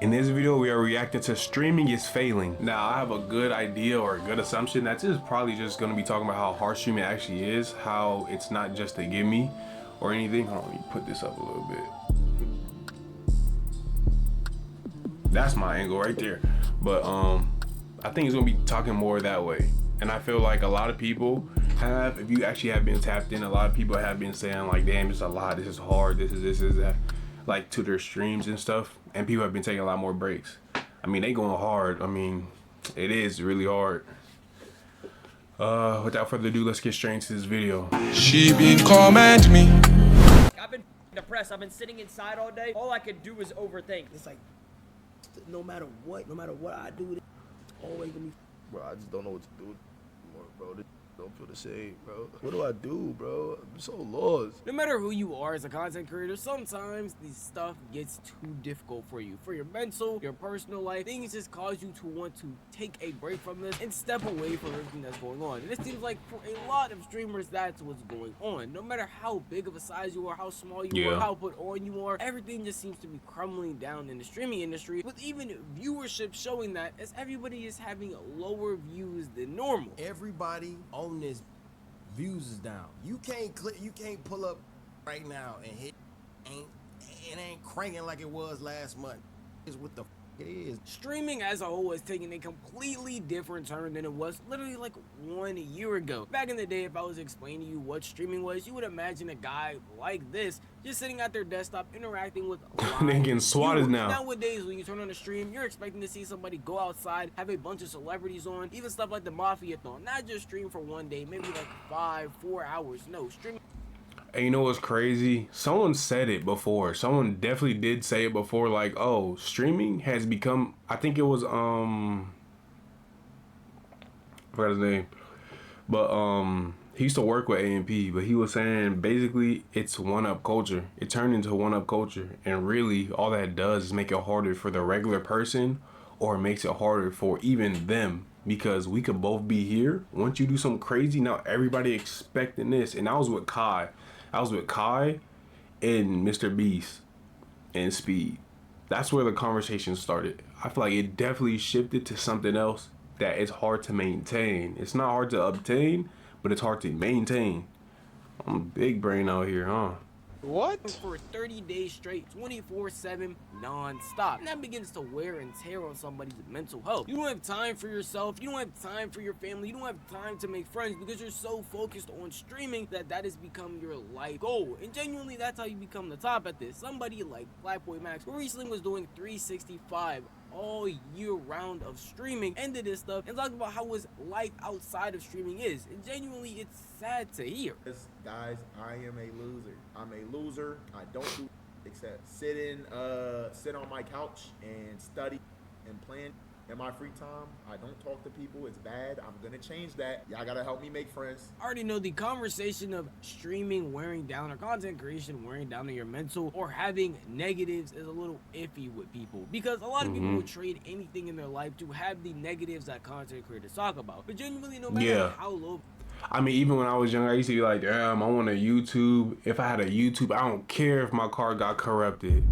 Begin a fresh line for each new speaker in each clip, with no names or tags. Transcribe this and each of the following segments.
In this video, we are reacting to streaming is failing. Now, I have a good idea or a good assumption that this is probably just gonna be talking about how hard streaming actually is, how it's not just a gimme or anything. Hold on, let me put this up a little bit. That's my angle right there. But I think it's gonna be talking more that way. And I feel like a lot of people have, if you actually have been tapped in, a lot of people have been saying like, damn, it's a lot, this is hard, this is that, like to their streams and stuff. And people have been taking a lot more breaks. I mean, they going hard. I mean, it is really hard. Without further ado, let's get straight into this video.
She been comment me.
I've been depressed. I've been sitting inside all day. All I could do is overthink.
It's like, no matter what I do, it's always gonna be.
Bro, I just don't know what to do anymore, bro. This don't feel the same, bro. What do I do, bro? I'm so lost.
No matter who you are as a content creator, sometimes this stuff gets too difficult for you. For your mental, your personal life, things just cause you to want to take a break from this and step away from everything that's going on. And it seems like for a lot of streamers, that's what's going on. No matter how big of a size you are, how small you are, how put on you are, everything just seems to be crumbling down in the streaming industry, with even viewership showing that as everybody is having lower views than normal.
Everybody on this views is down. You can't pull up right now and hit. It ain't cranking like it was last month. It's what the it is.
Streaming as a whole has taken a completely different turn than it was literally like 1 year ago. Back in the day, if I was explaining to you what streaming was, you would imagine a guy like this just sitting at their desktop interacting with
They getting swatted now.
Nowadays, when you turn on the stream, you're expecting to see somebody go outside, have a bunch of celebrities on, even stuff like the Mafia-thon. Not just stream for one day, maybe like 4 hours. No, streaming.
And you know what's crazy? Someone said it before. Someone definitely did say it before, like, oh, streaming has become, I think it was, I forgot his name. But he used to work with A&P, but he was saying basically it's one-up culture. It turned into one-up culture. And really all that does is make it harder for the regular person, or it makes it harder for even them. Because we could both be here. Once you do something crazy, now everybody expecting this. And I was with Kai. I was with Kai and Mr. Beast and Speed. That's where the conversation started. I feel like it definitely shifted to something else that is hard to maintain. It's not hard to obtain, but it's hard to maintain. I'm big brain out here, huh?
What? For 30 days straight, 24/7, non-stop. And that begins to wear and tear on somebody's mental health. You don't have time for yourself. You don't have time for your family. You don't have time to make friends because you're so focused on streaming that has become your life goal. And genuinely, that's how you become the top at this. Somebody like Black Boy Max, who recently was doing 365 all year round of streaming, ended this stuff and talked about how his life outside of streaming is. And genuinely, it's sad to hear.
Guys, I am a loser. I'm a loser. I don't do except sit on my couch and study and plan. In my free time, I don't talk to people. It's bad. I'm gonna change that. Y'all gotta help me make friends.
I already know the conversation of streaming wearing down or content creation wearing down on your mental or having negatives is a little iffy with people, because a lot of people will trade anything in their life to have the negatives that content creators talk about. But genuinely, no matter how low.
I mean, even when I was younger, I used to be like, damn, I want a YouTube. If I had a YouTube, I don't care if my car got corrupted.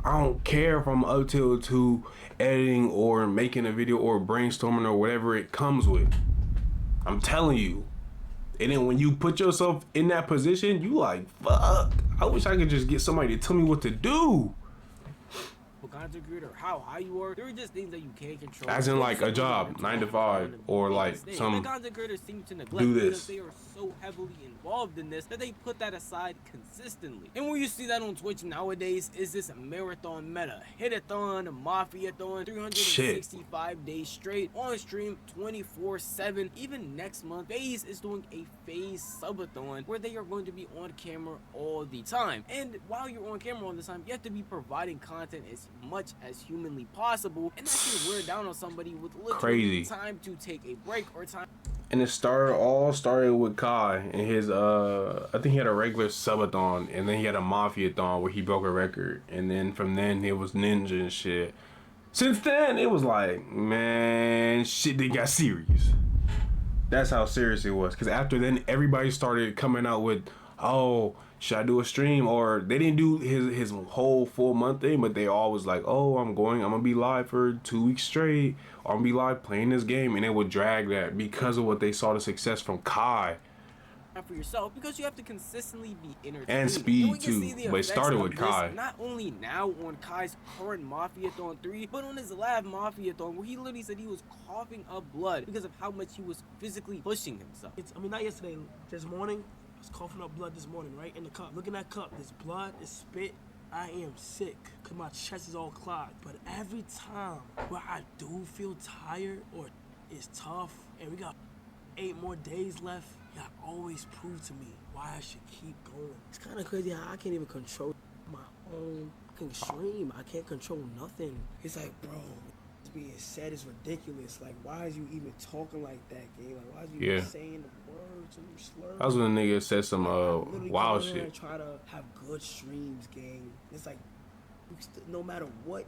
I don't care if I'm up till 2 editing or making a video or brainstorming or whatever it comes with. I'm telling you. And then when you put yourself in that position, you like, fuck, I wish I could just get somebody to tell me what to do.
Content creator, how high you are, there are just things that you can't control.
As in like a job, 9 to 5, or like some
content creators seem to neglect
do
because
this.
they are so heavily involved in this that they put that aside consistently. And when you see that on Twitch nowadays is this marathon meta, hit-a-thon, mafia-thon, 365 days straight on stream 24/7. Even next month, FaZe is doing a FaZe subathon where they are going to be on camera all the time. And while you're on camera all the time, you have to be providing content as much as humanly possible, and that can wear down on somebody with literally time to take a break or time.
And it all started with Kai and his I think he had a regular subathon, and then he had a mafia-thon where he broke a record, and then from then it was ninja and shit. Since then it was like, man, shit, they got serious. That's how serious it was. Because after then everybody started coming out with, oh, should I do a stream? Or they didn't do his whole full month thing, but they all was like, oh, I'm gonna be live for 2 weeks straight, or I'm gonna be live playing this game, and they would drag that because of what they saw the success from Kai
for yourself, because you have to consistently be entertained.
and Speed too. But it started with Kai.
Not only now on Kai's current Mafia-thon 3, but on his last Mafia-thon, where he literally said he was coughing up blood because of how much he was physically pushing himself.
Not yesterday, this morning, I was coughing up blood this morning, right? In the cup. Look in that cup. There's blood, there's spit. I am sick because my chest is all clogged. But every time where I do feel tired or it's tough and we got 8 more days left, y'all always prove to me why I should keep going. It's kind of crazy how I can't even control my own fucking stream. I can't control nothing. It's like, bro, it's being said is ridiculous. Like, why is you even talking like that, gang? Like, why is you even saying the words and you slurring?
That was when the nigga said some wild shit.
And try to have good streams, gang. It's like, no matter what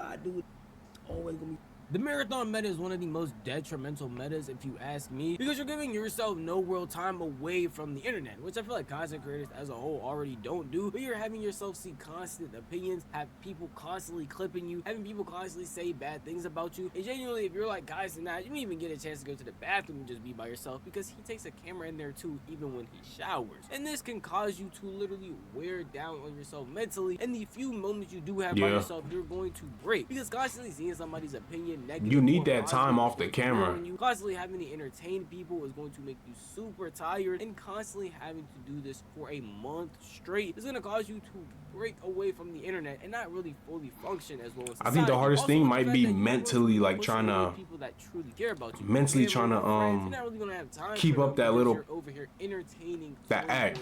I do, it's always gonna be.
The marathon meta is one of the most detrimental metas, if you ask me, because you're giving yourself no real time away from the internet, which I feel like content creators as a whole already don't do. But you're having yourself see constant opinions, have people constantly clipping you, having people constantly say bad things about you. And genuinely, if you're like guys and that, you don't even get a chance to go to the bathroom and just be by yourself, because he takes a camera in there too, even when he showers. And this can cause you to literally wear down on yourself mentally. And the few moments you do have by yourself, you're going to break, because constantly seeing somebody's opinion negative,
you need that time off the camera.
You constantly having to entertain people is going to make you super tired, and constantly having to do this for a month straight is going to cause you to break away from the internet and not really fully function as well as society.
I think the hardest
also,
thing
the
might
fact
be
that
mentally like trying to
people that truly care about you.
mentally trying to
you're not really gonna have time
keep up that little
you're over here entertaining
that act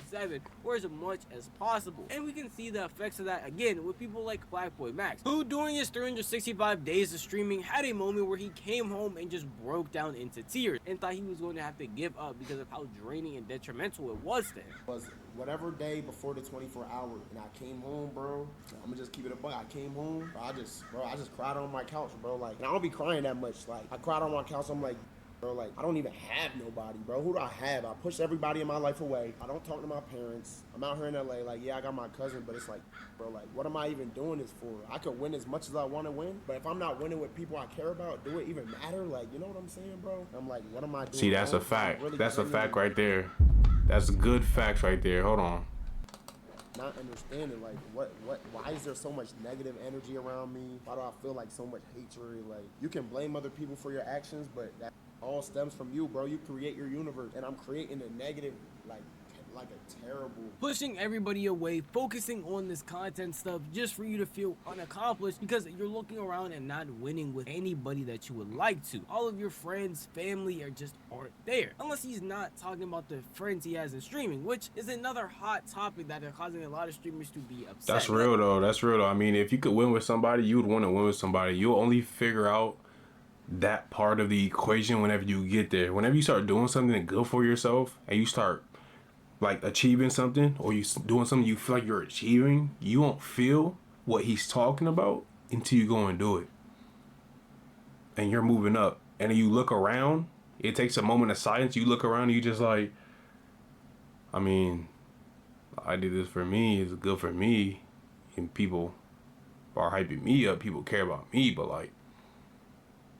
or as much as possible. And we can see the effects of that again with people like Black Boy Max, who during his 365 days of streaming had a moment where he came home and just broke down into tears and thought he was going to have to give up because of how draining and detrimental it was to him.
Was whatever day before the 24 hours, and I came home, bro. I'm gonna just keep it a buck. I came home, bro, I just cried on my couch, bro. Like, and I don't be crying that much. Like, I cried on my couch. I'm like, bro, like, I don't even have nobody, bro. Who do I have? I push everybody in my life away. I don't talk to my parents. I'm out here in LA. Like, yeah, I got my cousin, but it's like, bro, like, what am I even doing this for? I could win as much as I want to win, but if I'm not winning with people I care about, do it even matter? Like, you know what I'm saying, bro? I'm like, what am I doing?
See, that's a fact. That's a fact right there. That's good facts right there. Hold on.
Not understanding, like, why is there so much negative energy around me? Why do I feel like so much hatred? Like, you can blame other people for your actions, but that all stems from you, bro. You create your universe, and I'm creating a negative, like a terrible,
pushing everybody away, focusing on this content stuff just for you to feel unaccomplished because you're looking around and not winning with anybody that you would like to. All of your friends, family aren't there, unless he's not talking about the friends he has in streaming, which is another hot topic that are causing a lot of streamers to be upset.
That's real though. I mean, if you could win with somebody, you would want to win with somebody. You'll only figure out that part of the equation whenever you get there. Whenever you start doing something good for yourself and you start like achieving something, or you doing something you feel like you're achieving, you won't feel what he's talking about until you go and do it. And you're moving up. And then you look around, it takes a moment of silence, you look around and you just like, I mean, I did this for me, it's good for me, and people are hyping me up, people care about me, but like,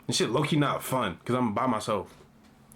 this shit low-key not fun, because I'm by myself.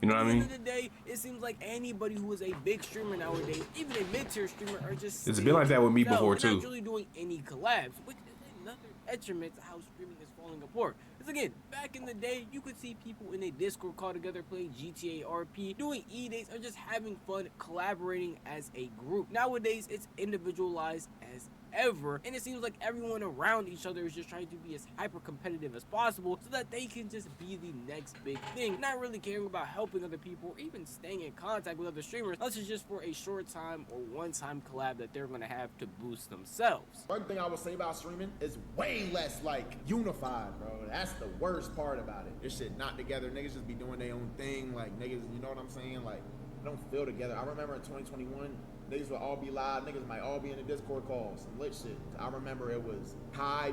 You know what I mean?
At the end of the day, it seems like anybody who is a big streamer nowadays, even a mid-tier streamer, are just
it's been like that with me before too.
Not really doing any collabs, which is another detriment to how streaming is falling apart. Because again, back in the day, you could see people in a Discord call together playing GTA RP, doing E-dates, or just having fun collaborating as a group. Nowadays, it's individualized as ever, and it seems like everyone around each other is just trying to be as hyper competitive as possible so that they can just be the next big thing, not really caring about helping other people or even staying in contact with other streamers unless it's just for a short time or one-time collab that they're gonna have to boost themselves.
One thing I would say about streaming is way less like unified, bro. That's the worst part about it. This shit not together. Niggas just be doing their own thing. Like, niggas, you know what I'm saying? Like, they don't feel together. I remember in 2021, niggas would all be live. Niggas might all be in the Discord calls, some lit shit. I remember it was Kai,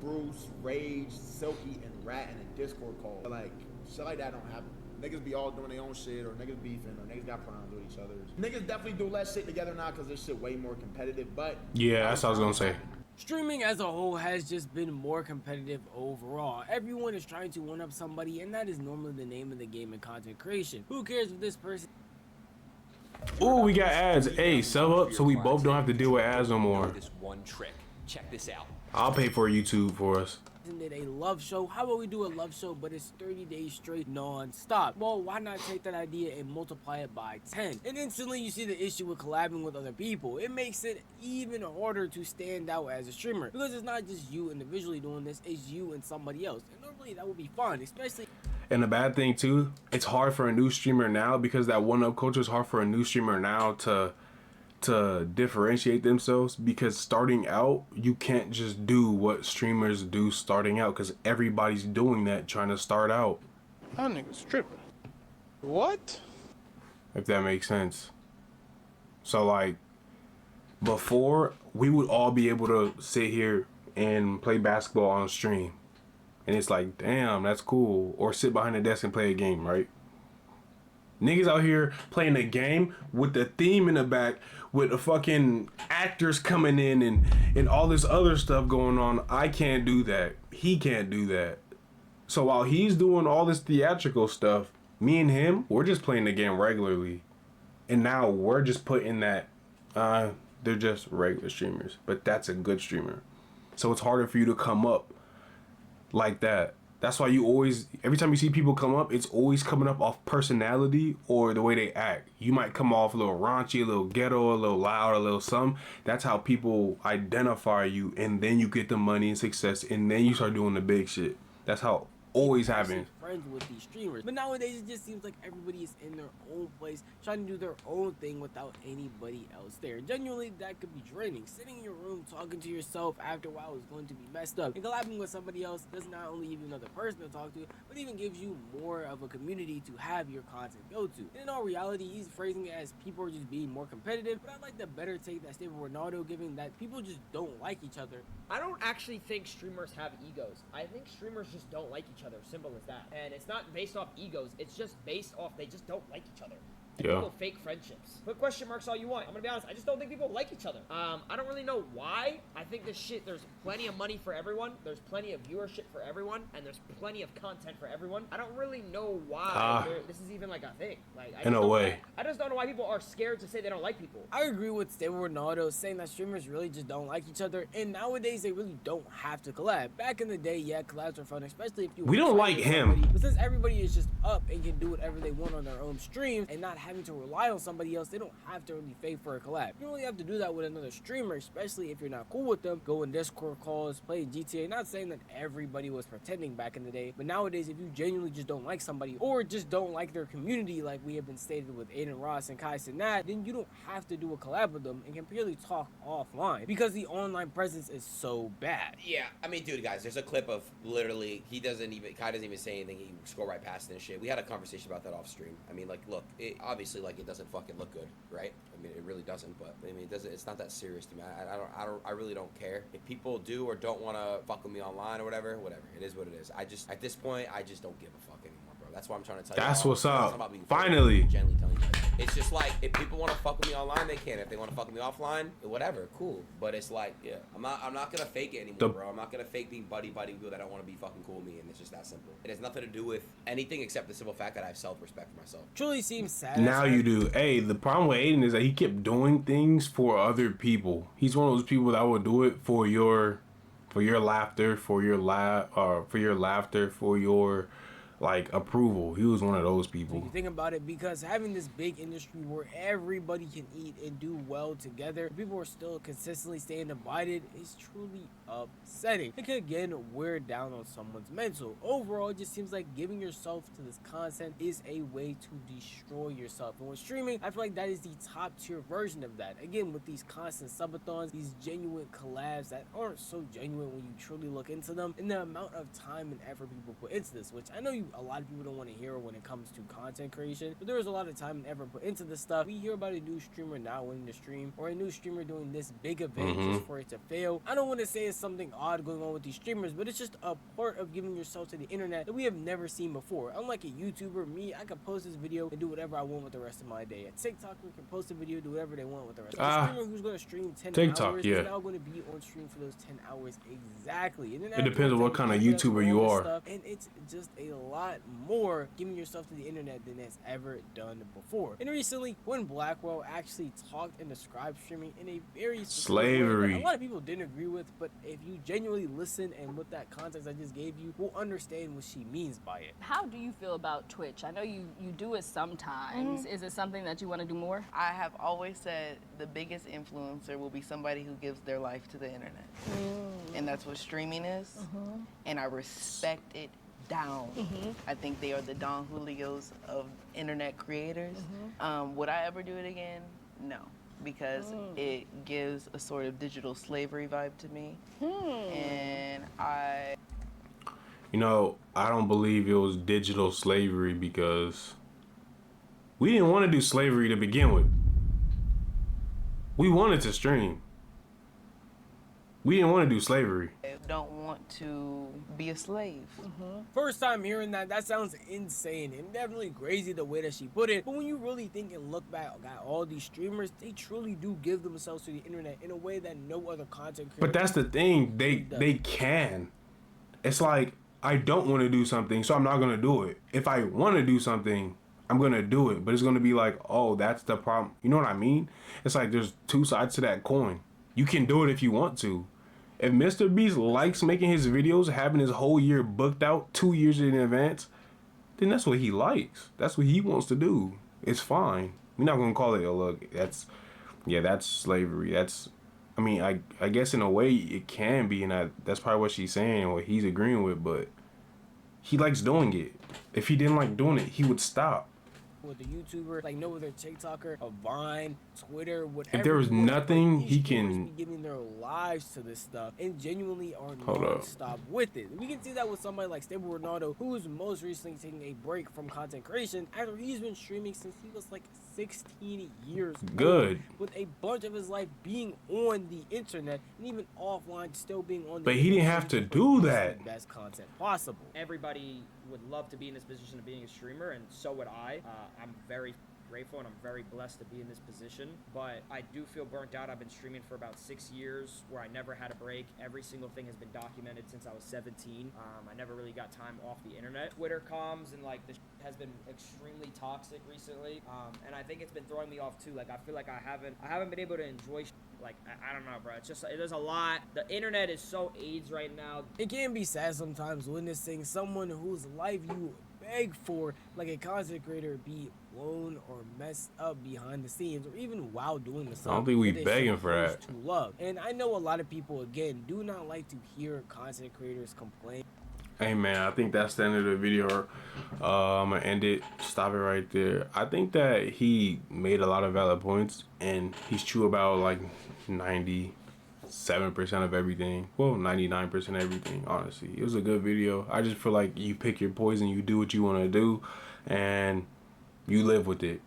Bruce, Rage, Silky, and Rat in a Discord call. Like, shit like that don't happen. niggas be all doing their own shit, or niggas beefing, or niggas got problems with each other. Niggas definitely do less shit together now because this shit way more competitive. But
Yeah, that's what I was gonna say.
Streaming as a whole has just been more competitive overall. Everyone is trying to one-up somebody, and that is normally the name of the game in content creation. Who cares if this person...
Ooh, we got ads. Hey, sub up so we both don't have to deal with ads no more.
This one trick. Check this out.
I'll pay for YouTube for us.
Isn't it a love show? How about we do a love show, but it's 30 days straight non-stop? Well, why not take that idea and multiply it by 10? And instantly you see the issue with collabing with other people. It makes it even harder to stand out as a streamer, because it's not just you individually doing this, it's you and somebody else. And normally that would be fun, especially...
And the bad thing too, it's hard for a new streamer now, because that one-up culture is hard for a new streamer now to differentiate themselves, because starting out you can't just do what streamers do starting out, because everybody's doing that trying to start out.
That nigga's tripping. What?
If that makes sense. So like before, we would all be able to sit here and play basketball on stream, and it's like, damn, that's cool. Or sit behind the desk and play a game, right? Niggas out here playing a game with the theme in the back, with the fucking actors coming in and all this other stuff going on. I can't do that. He can't do that. So while he's doing all this theatrical stuff, me and him, we're just playing the game regularly. And now we're just putting that, they're just regular streamers, but that's a good streamer. So it's harder for you to come up like that. That's why you always, every time you see people come up, it's always coming up off personality or the way they act. You might come off a little raunchy, a little ghetto, a little loud, a little something. That's how people identify you, and then you get the money and success, and then you start doing the big shit. That's how it always happens.
Friends with these streamers, but nowadays it just seems like everybody is in their own place trying to do their own thing without anybody else there. Genuinely, that could be draining. Sitting in your room talking to yourself after a while is going to be messed up, and collabing with somebody else does not only give you another person to talk to, but even gives you more of a community to have your content go to. And in all reality, he's phrasing it as people are just being more competitive, but I like the better take that Stable Ronaldo giving, that people just don't like each other.
I don't actually think streamers have egos. I think streamers just don't like each other. Simple as that. And it's not based off egos. It's just based off they just don't like each other.
Yeah.
People fake friendships. Put question marks all you want. I'm gonna be honest, I just don't think people like each other. I don't really know why. I think this shit, there's plenty of money for everyone, there's plenty of viewership for everyone, and there's plenty of content for everyone. I don't really know why this is even like a thing. Like,
In a way.
I just don't know why people are scared to say they don't like people.
I agree with Stable Ronaldo saying that streamers really just don't like each other, and nowadays they really don't have to collab. Back in the day, yeah, collabs are fun, especially if you...
We don't like him.
Somebody. But since everybody is just up and can do whatever they want on their own streams and not having to rely on somebody else, they don't have to really pay for a collab. You only have to do that with another streamer, especially if you're not cool with them. Go in Discord calls, play GTA. Not saying that everybody was pretending back in the day, but nowadays if you genuinely just don't like somebody or just don't like their community, like we have been stated with Aiden Ross and Kai Sinat, then you don't have to do a collab with them and can purely talk offline, because the online presence is so bad.
Yeah, I mean, dude, guys, there's a clip of literally, Kai doesn't even say anything, he scroll right past it and shit. We had a conversation about that off stream. I mean, like, look, obviously, like, it doesn't fucking look good, right? I mean, it really doesn't, but I mean, it's not that serious to me. I really don't care if people do or don't want to fuck with me online or whatever. It is what it is. At this point, I just don't give a fuck anymore, bro. That's what I'm trying to tell you.
That's what's up.
Finally. Gently telling you. It's just like, if people want to fuck with me online, they can. If they want to fuck with me offline, whatever, cool. But it's like, yeah, I'm not gonna fake it anymore, bro. I'm not gonna fake being buddy with people that don't want to be fucking cool with me, and it's just that simple. It has nothing to do with anything except the simple fact that I have self-respect for myself.
Truly seems sad.
Now you do. Hey, the problem with Aiden is that he kept doing things for other people. He's one of those people that will do it for your laughter, for your like approval. He was one of those people.
If you think about it, because having this big industry where everybody can eat and do well together, people are still consistently staying divided, is truly upsetting. It can again wear down on someone's mental. Overall, it just seems like giving yourself to this content is a way to destroy yourself. And with streaming, I feel like that is the top tier version of that. Again, with these constant subathons, these genuine collabs that aren't so genuine when you truly look into them, and the amount of time and effort people put into this, which I know you a lot of people don't want to hear when it comes to content creation, but there's a lot of time and effort put into this stuff. We hear about a new streamer not winning the stream, or a new streamer doing this big event just for it to fail. I don't want to say it's something odd going on with these streamers, but it's just a part of giving yourself to the internet that we have never seen before. Unlike a YouTuber, me, I can post this video and do whatever I want with the rest of my day. A TikToker can post a video, do whatever they want with the rest. A streamer who's going to stream 10 hours is now going to be on stream for those 10 hours exactly. And then
it depends on what kind of YouTuber you are.
Stuff, and it's just a lot more giving yourself to the internet than it's ever done before. And recently, when Blackwell actually talked and described streaming in a very
slavery
way, a lot of people didn't agree with, but if you genuinely listen and with that context I just gave you, will understand what she means by it.
How do you feel about Twitch? I know you do it sometimes. Is it something that you want to do more?
I have always said the biggest influencer will be somebody who gives their life to the internet. And that's what streaming is. And I respect it down. I think they are the Don Julios of internet creators. Would I ever do it again? No, because it gives a sort of digital slavery vibe to me. And
you know, I don't believe it was digital slavery because we didn't want to do slavery to begin with. We wanted to stream. We didn't want to do slavery.
I don't want to be a slave.
First time hearing that sounds insane and definitely crazy the way that she put it. But when you really think and look back at all these streamers, they truly do give themselves to the internet in a way that no other content creator.
But that's the thing, they can. It's like, I don't want to do something, so I'm not going to do it. If I want to do something, I'm going to do it. But it's going to be like, oh, that's the problem. You know what I mean? It's like there's two sides to that coin. You can do it if you want to. If Mr. Beast likes making his videos, having his whole year booked out 2 years in advance, then that's what he likes. That's what he wants to do. It's fine. We're not going to call it, oh, look, that's slavery. I mean, I guess in a way it can be, and that's probably what she's saying and what he's agreeing with, but he likes doing it. If he didn't like doing it, he would stop.
With a YouTuber, like no other TikToker, a Vine, Twitter, whatever.
If there was nothing, he can
be giving their lives to this stuff and genuinely are non-stop with it. We can see that with somebody like Stable Ronaldo, who's most recently taking a break from content creation after he's been streaming since he was like 16 years old, with a bunch of his life being on the internet and even offline, still being on the
But he didn't have to do that.
Best content possible.
Everybody would love to be in this position of being a streamer, and so would I. I'm very grateful and I'm very blessed to be in this position, but I do feel burnt out. I've been streaming for about 6 years where I never had a break. Every single thing has been documented since I was 17. I never really got time off the internet. Twitter comms and like the has been extremely toxic recently, and I think it's been throwing me off too. Like I feel like I haven't been able to enjoy like I don't know, bro. It's just there's a lot. The internet is so AIDS right now.
It can be sad sometimes witnessing someone whose life you beg for, like a content creator, be blown or messed up behind the scenes, or even while doing the stuff.
I don't think we begging for that.
To love. And I know a lot of people, again, do not like to hear content creators complain.
Hey man, I think that's the end of the video. I'm gonna end it, stop it right there. I think that he made a lot of valid points, and he's true about like 97% of everything. Well, 99% of everything, honestly. It was a good video. I just feel like you pick your poison, you do what you want to do, and you live with it.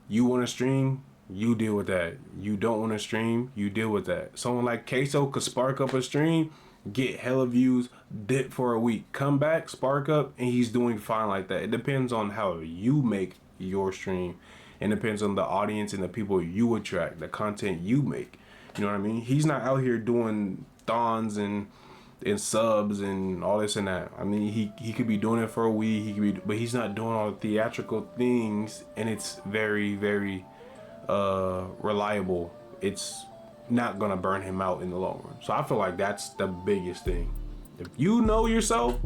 You want to stream, you deal with that. You don't want to stream, you deal with that. Someone like Queso could spark up a stream, get hella views, dip for a week, come back, spark up, and he's doing fine like that. It depends on how you make your stream. It depends on the audience and the people you attract, the content you make. You know what I mean? He's not out here doing thons and subs and all this and that. I mean, he could be doing it for a week, he could be, but he's not doing all the theatrical things, and it's very, very reliable. It's not gonna burn him out in the long run. So I feel like that's the biggest thing. If you know yourself,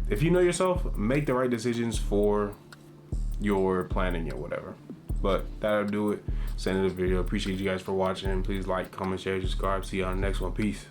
if you know yourself, make the right decisions for your planning or whatever. But that'll do it. Send the video. Appreciate you guys for watching. Please like, comment, share, subscribe. See you on the next one. Peace.